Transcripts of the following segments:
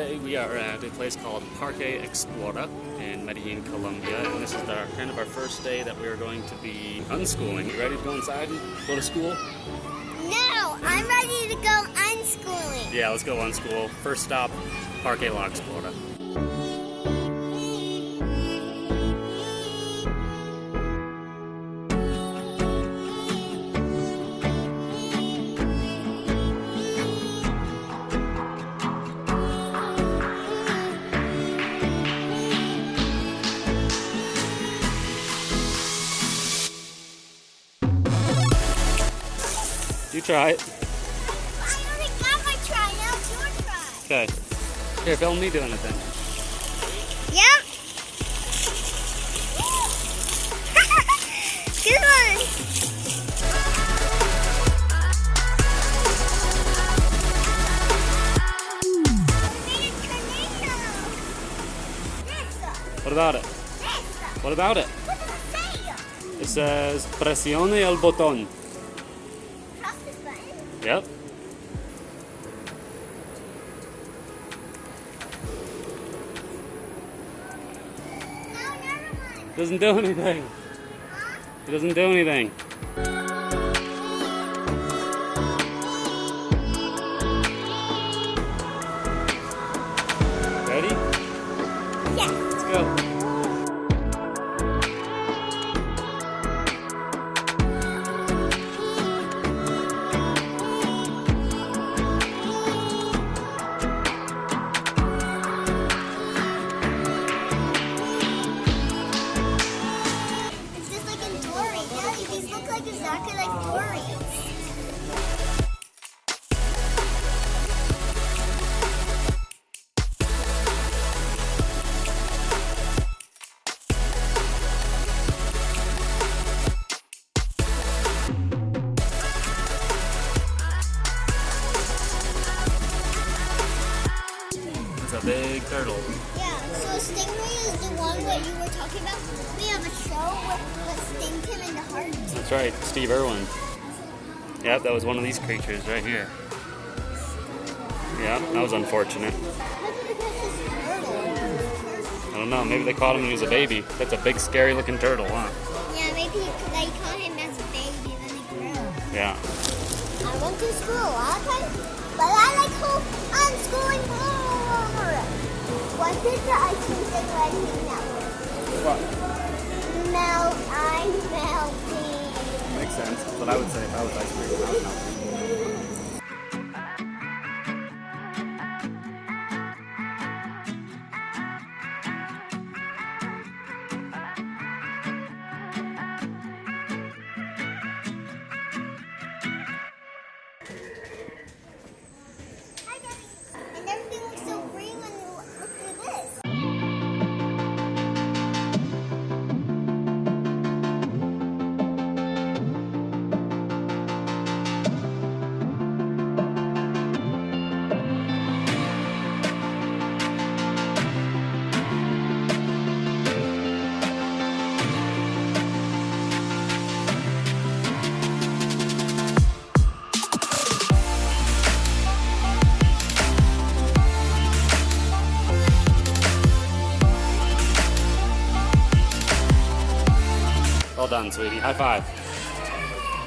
Today we are at a place called Parque Explora in Medellin, Colombia, and this is kind of our first day that we are going to be unschooling. You ready to go inside and go to school? No, I'm ready to go unschooling. Yeah, let's go unschool. First stop, Parque La Explora. You try it. I already got my try, now it's your try. Okay. Here, film me doing it then. Yep. Good one. What about it? What about it? It says presione el botón. Yep. Doesn't do anything. It doesn't do anything. Ready? Yeah. Let's go. Exactly like Dory. It's a big turtle. Yeah, so stingray is the one that you were talking about. We have a show with sting him in the heart. That's right, Steve Irwin. Yep, that was one of these creatures right here. Yeah, that was unfortunate. I don't know, maybe they caught him when he was a baby. That's a big, scary looking turtle, huh? Yeah, maybe they caught him as a baby and then he grew. Yeah. I went to school a lot of times, but I like home unschooling more. What is the ice cream thing right now? What? Melt, I'm melting. Makes sense. That's what I would say if I was ice cream. I would melt. Hi, Daddy. And everything looks so green when you look through this. Well done, sweetie. High five.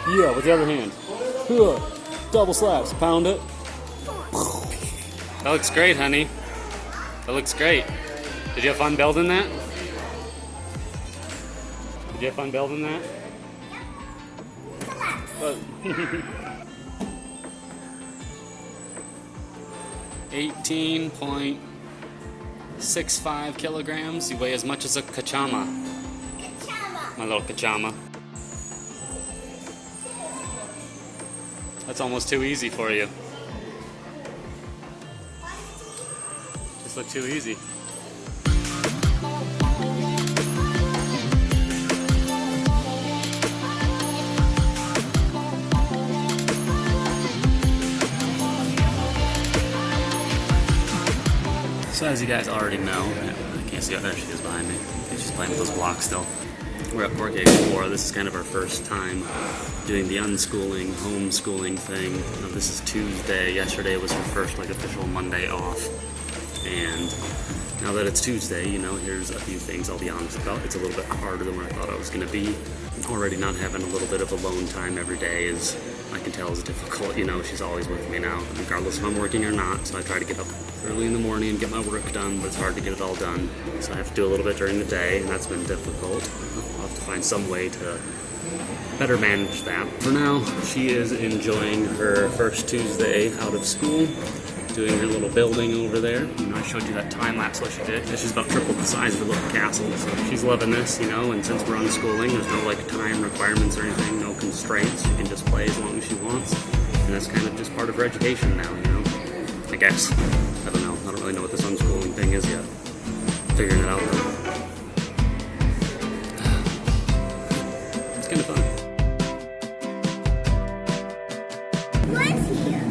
Yeah, with the other hand. Double slaps. Pound it. That looks great, honey. That looks great. Did you have fun building that? Did you have fun building that? Oh. 18.65 kilograms. You weigh as much as a kachama. My little kachama. That's almost too easy for you. Just look too easy. So as you guys already know, I can't see how there she is behind me. She's playing with those blocks still. We're at Parque Explora. This is kind of our first time doing the unschooling, homeschooling thing. This is Tuesday. Yesterday was her first official Monday off. And now that it's Tuesday, you know, here's a few things I'll be honest about. It's a little bit harder than what I thought it was going to be. Already not having a little bit of alone time every day is, I can tell, is difficult. You know, she's always with me now, regardless if I'm working or not. So I try to get up early in the morning and get my work done, but it's hard to get it all done. So I have to do a little bit during the day, and that's been difficult. I'll have to find some way to better manage that. For now, she is enjoying her first Tuesday out of school, doing her little building over there. You know, I showed you that time lapse what she did. She's about triple the size of her little castle, so she's loving this, you know, and since we're unschooling, there's no like time requirements or anything, no constraints. She can just play as long as she wants, and that's kind of just part of her education now, you know, I guess. I don't know. I don't really know what this unschooling thing is yet. Figuring it out though. It's kind of fun. What's here?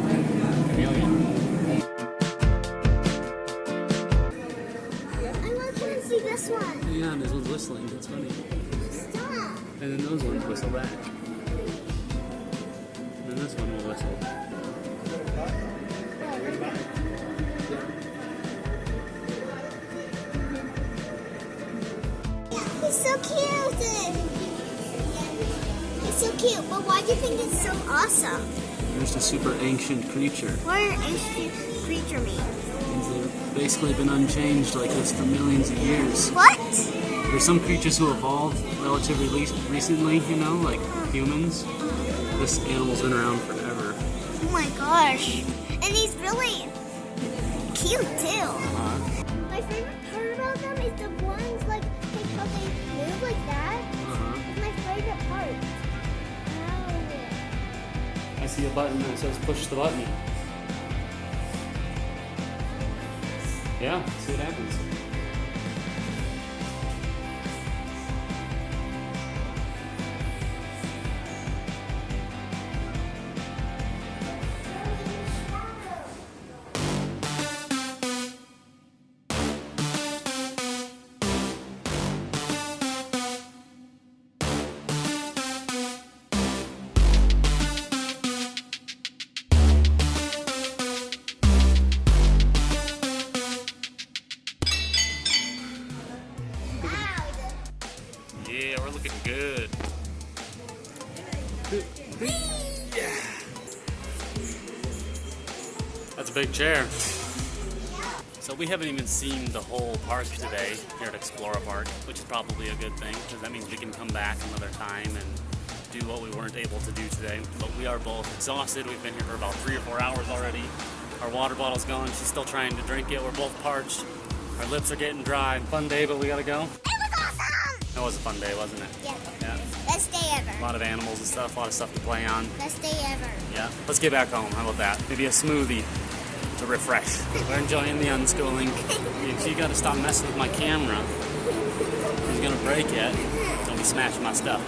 See this one. Yeah, and this one's whistling. That's funny. Stop. And then those ones whistle back. And then this one will whistle. He's so cute. He's so cute. But why do you think it's so awesome? There's a super ancient creature. What does ancient creature mean? They've basically been unchanged like this for millions of years. What? There's some creatures who evolved relatively recently, you know, like humans. This animal's been around forever. Oh my gosh. And he's really cute too. My favorite part about them is the ones like how they move like that. It's my favorite part. Wow. I see a button that says push the button. Yeah, see what happens. Yeah, we're looking good. Yeah. That's a big chair. So we haven't even seen the whole park today here at Explora Park, which is probably a good thing, because that means we can come back another time and do what we weren't able to do today. But we are both exhausted. We've been here for about 3 or 4 hours already. Our water bottle's gone. She's still trying to drink it. We're both parched. Our lips are getting dry. Fun day, but we gotta go. That was a fun day, wasn't it? Yeah. Yeah. Best day ever. A lot of animals and stuff, a lot of stuff to play on. Best day ever. Yeah. Let's get back home. How about that? Maybe a smoothie to refresh. We're enjoying the unschooling. You gotta stop messing with my camera. He's gonna break it. Don't be smashing my stuff.